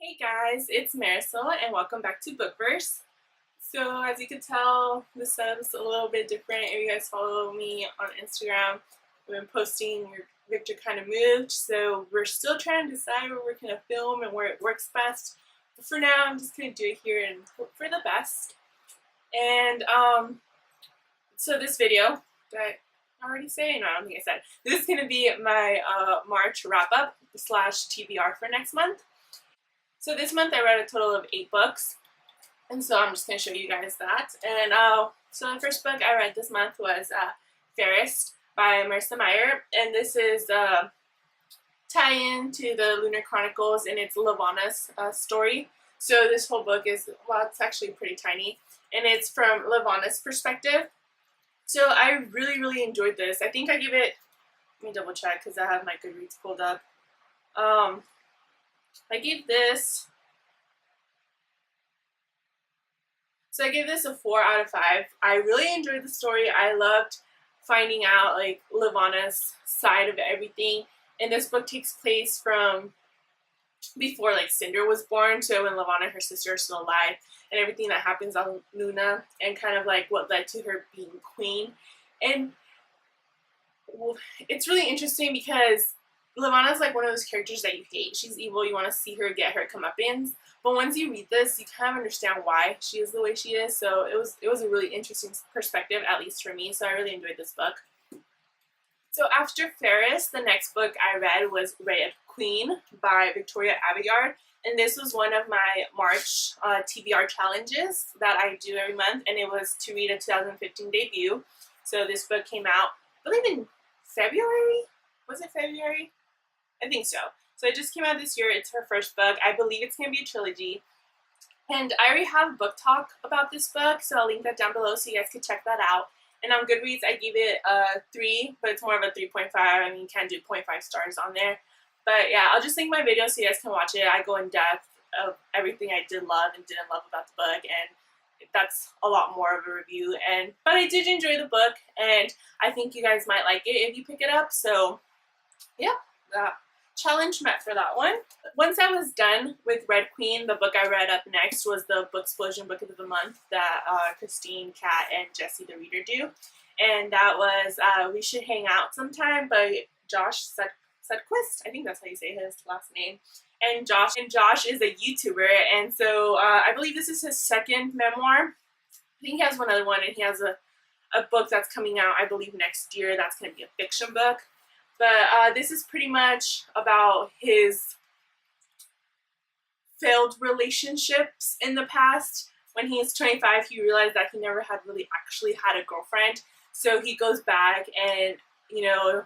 Hey guys, it's Marisol and welcome back to BookVerse. So as you can tell, the setup's a little bit different. If you guys follow me on Instagram, I've been posting where Victor kind of moved, so we're still trying to decide where we're going to film and where it works best. But for now, I'm just going to do it here and hope for the best. And so this video, did I already say? No, I don't think I said. This is going to be my March wrap-up / TBR for next month. So this month I read a total of 8 books, and so I'm just going to show you guys that. And so the first book I read this month was Fairest by Marisol, and this is a tie-in to the Lunar Chronicles, and it's Levana's story. So this whole book is, well, it's actually pretty tiny, and it's from Levana's perspective. So I really enjoyed this. I think I give it, let me double check because I have my Goodreads pulled up. I gave this, so I gave this a 4 out of 5. I really enjoyed the story. I loved finding out like Levana's side of everything. And this book takes place from before like Cinder was born, so when Levana and her sister are still alive, and everything that happens on Luna, and kind of like what led to her being queen. And it's really interesting because Levana's like one of those characters that you hate. She's evil. You want to see her get her comeuppance. But once you read this, you kind of understand why she is the way she is. So it was a really interesting perspective, at least for me. So I really enjoyed this book. So after Fairest, the next book I read was Red Queen by Victoria Aveyard. And this was one of my March TBR challenges that I do every month. And it was to read a 2015 debut. So this book came out, I believe in February? Was it February? I think so. So it just came out this year. It's her first book. I believe it's going to be a trilogy. And I already have book talk about this book, so I'll link that down below so you guys can check that out. And on Goodreads, I gave it a 3, but it's more of a 3.5. I mean, you can do 0.5 stars on there. But yeah, I'll just link my video so you guys can watch it. I go in depth of everything I did love and didn't love about the book, and that's a lot more of a review. But I did enjoy the book, and I think you guys might like it if you pick it up. So yeah, that challenge met for that one. Once I was done with Red Queen, the book I read up next was the Booksplosion Book of the Month that Christine, Kat, and Jesse the Reader do. And that was We Should Hang Out Sometime by Josh Sudquist. I think that's how you say his last name. And Josh is a YouTuber, and so I believe this is his second memoir. I think he has one other one, and he has a book that's coming out, I believe, next year. That's going to be a fiction book. But this is pretty much about his failed relationships in the past. When he was 25, he realized that he never had really actually had a girlfriend. So he goes back and, you know,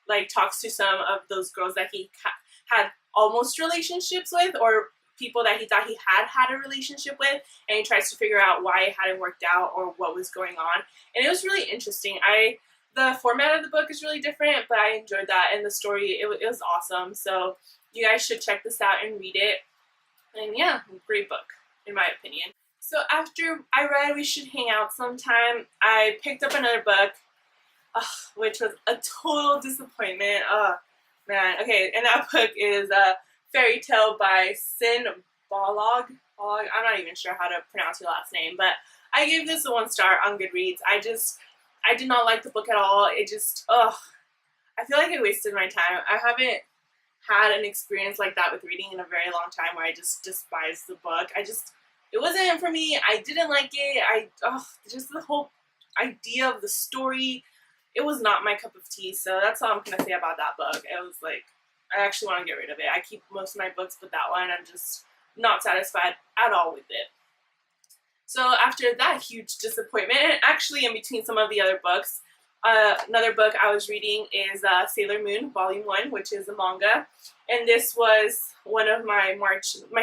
like talks to some of those girls that he had almost relationships with, or people that he thought he had a relationship with, and he tries to figure out why it hadn't worked out or what was going on. And it was really interesting. The format of the book is really different, but I enjoyed that, and the story, it was awesome. So you guys should check this out and read it. And yeah, great book, in my opinion. So after I read We Should Hang Out Sometime, I picked up another book, which was a total disappointment. Man. Okay, and that book is Fairy Tale by Sin Balog. I'm not even sure how to pronounce your last name, but I gave this a 1 star on Goodreads. I did not like the book at all. It just, I feel like I wasted my time. I haven't had an experience like that with reading in a very long time where I just despise the book. It wasn't for me. I didn't like it. Just the whole idea of the story, it was not my cup of tea. So that's all I'm going to say about that book. It was like, I actually want to get rid of it. I keep most of my books, but that one, I'm just not satisfied at all with it. So after that huge disappointment, and actually in between some of the other books, another book I was reading is Sailor Moon Volume 1, which is a manga. And this was one of my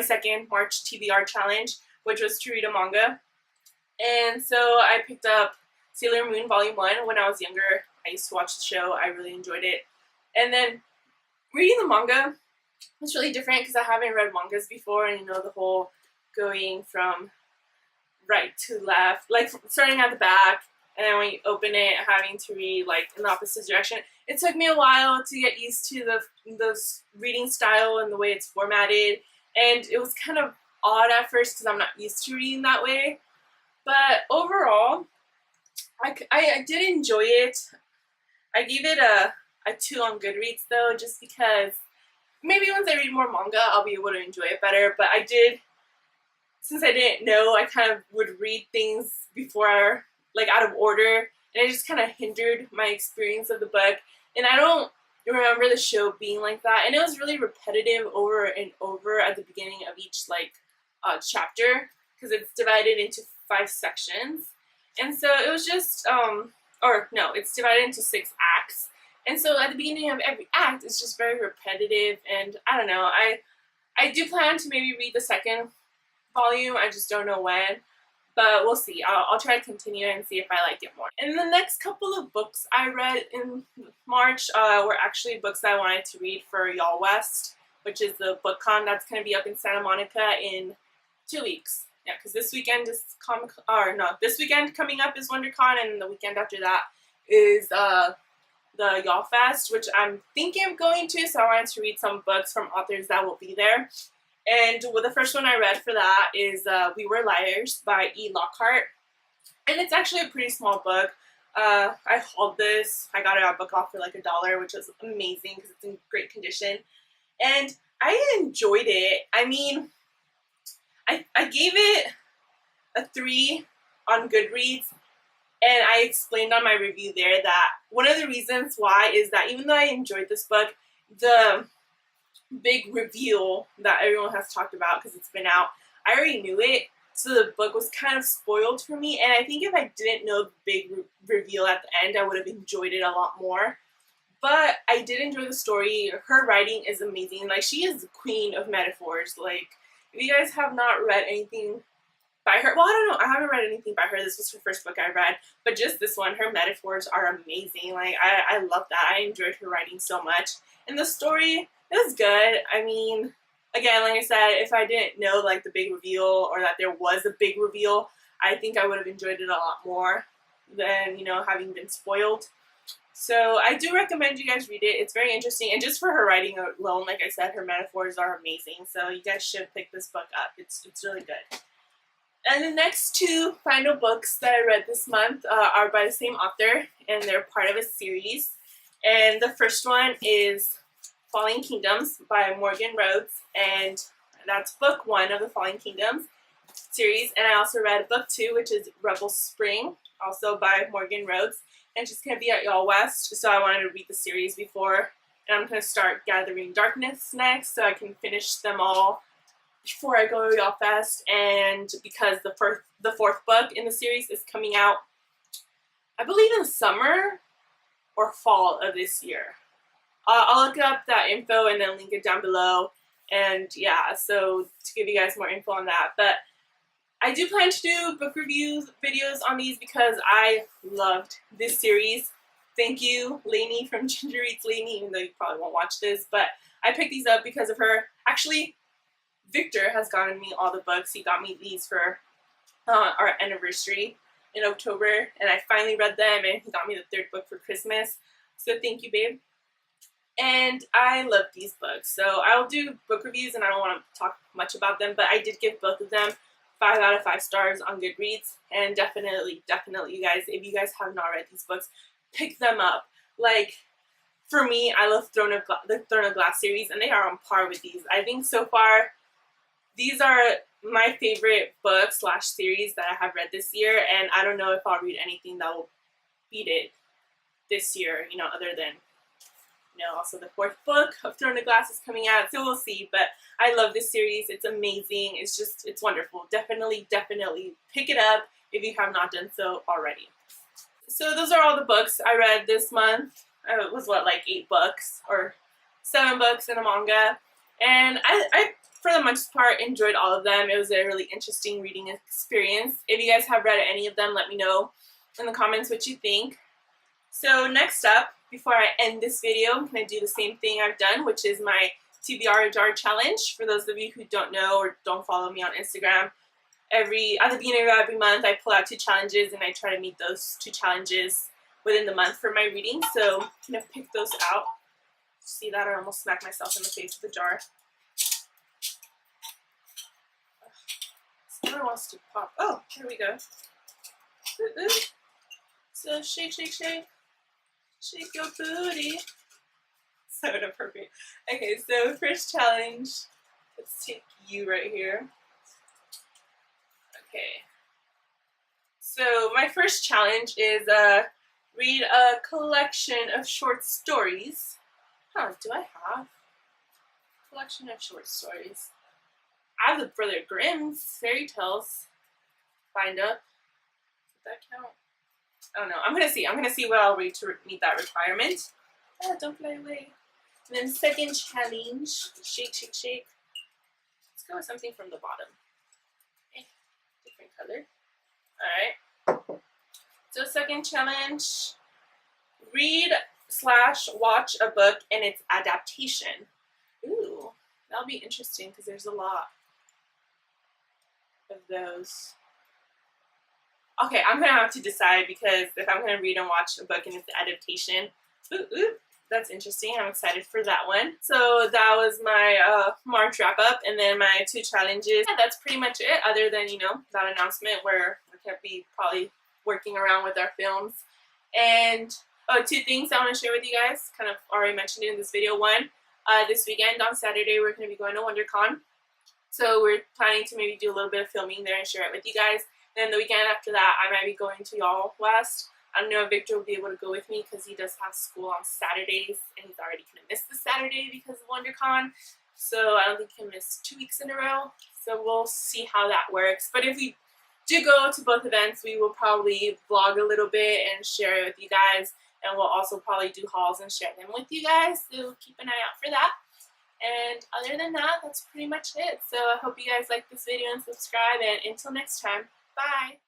second March TBR challenge, which was to read a manga. And so I picked up Sailor Moon Volume 1 when I was younger. I used to watch the show. I really enjoyed it. And then reading the manga was really different because I haven't read mangas before, and you know, the whole going from right to left, like starting at the back, and then when you open it, having to read like in the opposite direction. It took me a while to get used to the reading style and the way it's formatted, and it was kind of odd at first because I'm not used to reading that way. But overall, I did enjoy it. I gave it a 2 on Goodreads though, just because maybe once I read more manga, I'll be able to enjoy it better. But I did, since I didn't know, I kind of would read things before, like out of order, and it just kind of hindered my experience of the book. And I don't remember the show being like that. And it was really repetitive over and over at the beginning of each chapter, because it's divided into 5 sections. And so it was just, it's divided into 6 acts. And so at the beginning of every act, it's just very repetitive. And I don't know, I do plan to maybe read the second volume. I just don't know when. But we'll see. I'll try to continue and see if I like it more. And the next couple of books I read in March were actually books that I wanted to read for Y'all West, which is the book con that's going to be up in Santa Monica in 2 weeks. Yeah, because this weekend is this weekend coming up is WonderCon, and the weekend after that is the Y'all Fest, which I'm thinking of going to. So I wanted to read some books from authors that will be there. And the first one I read for that is We Were Liars by E. Lockhart. And it's actually a pretty small book. I hauled this. I got it at Book Off for like $1, which was amazing because it's in great condition. And I enjoyed it. I mean, I gave it a 3 on Goodreads. And I explained on my review there that one of the reasons why is that even though I enjoyed this book, the big reveal that everyone has talked about because it's been out, I already knew it, so the book was kind of spoiled for me. And I think if I didn't know the big reveal at the end, I would have enjoyed it a lot more. But I did enjoy the story. Her writing is amazing. Like, she is the queen of metaphors. Like, if you guys have not read anything by her, well, I don't know, I haven't read anything by her. This was her first book I read, but just this one, her metaphors are amazing. Like, I love that. I enjoyed her writing so much. And the story, it was good. I mean, again, like I said, if I didn't know like the big reveal, or that there was a big reveal, I think I would have enjoyed it a lot more than, you know, having been spoiled. So I do recommend you guys read it. It's very interesting. And just for her writing alone, like I said, her metaphors are amazing. So you guys should pick this book up. It's really good. And the next 2 final books that I read this month are by the same author, and they're part of a series. And the first one is Falling Kingdoms by Morgan Rhodes, and that's book 1 of the Falling Kingdoms series. And I also read book 2, which is Rebel Spring, also by Morgan Rhodes, and she's going to be at Y'all West, so I wanted to read the series before. And I'm going to start Gathering Darkness next, so I can finish them all before I go to Y'all Fest. And because the 4th book in the series is coming out, I believe in summer or fall of this year. I'll look up that info and then link it down below. And yeah, so to give you guys more info on that. But I do plan to do book reviews videos on these because I loved this series. Thank you, Lainey from Ginger Eats Lainey, even though you probably won't watch this. But I picked these up because of her. Actually, Victor has gotten me all the books. He got me these for our anniversary in October, and I finally read them, and he got me the 3rd book for Christmas. So thank you, babe. And I love these books. So I'll do book reviews, and I don't want to talk much about them, but I did give both of them 5 out of 5 stars on Goodreads. And definitely, you guys, if you guys have not read these books, pick them up. Like, for me, I love the Throne of Glass series, and they are on par with these. I think so far, these are my favorite books / series that I have read this year, and I don't know if I'll read anything that will beat it this year, you know, other than, you know, also the 4th book of Throne of Glass is coming out, so we'll see. But I love this series. It's amazing. It's wonderful. Definitely pick it up if you have not done so already. So those are all the books I read this month. It was like 8 books or 7 books in a manga, and I for the most part enjoyed all of them. It was a really interesting reading experience. If you guys have read any of them, let me know in the comments what you think. So next up, before I end this video, I'm going to do the same thing I've done, which is my TBR jar challenge. For those of you who don't know or don't follow me on Instagram, at the beginning of every month I pull out 2 challenges, and I try to meet those 2 challenges within the month for my reading. So I'm going to pick those out. See that? I almost smacked myself in the face with the jar. never wants to pop. Oh, here we go. Ooh, ooh. So shake, shake, shake. Shake your booty. So inappropriate. Okay, so first challenge. Let's take you right here. Okay. So my first challenge is read a collection of short stories. Huh, do I have a collection of short stories? I have the Brother Grimm's fairy tales bind up. Does that count? I don't know. I'm gonna see. I'm gonna see what I'll read to meet that requirement. Ah, don't fly away. And then second challenge, shake, shake, shake. Let's go with something from the bottom. Okay, different color. All right. So second challenge, read/watch a book and its adaptation. Ooh, that'll be interesting because there's a lot of those. Okay, I'm gonna have to decide because if I'm gonna read and watch a book and its adaptation, that's interesting. I'm excited for that one. So that was my March wrap up, and then my 2 challenges. Yeah, that's pretty much it. Other than that announcement where we're gonna be probably working around with our films. And 2 things I want to share with you guys. Kind of already mentioned it in this video. One, this weekend on Saturday we're gonna be going to WonderCon. So we're planning to maybe do a little bit of filming there and share it with you guys. Then the weekend after that, I might be going to Y'all West. I don't know if Victor will be able to go with me because he does have school on Saturdays, and he's already going to miss the Saturday because of WonderCon. So I don't think he'll miss 2 weeks in a row. So we'll see how that works. But if we do go to both events, we will probably vlog a little bit and share it with you guys. And we'll also probably do hauls and share them with you guys. So keep an eye out for that. And other than that, that's pretty much it. So I hope you guys like this video and subscribe. And until next time, bye.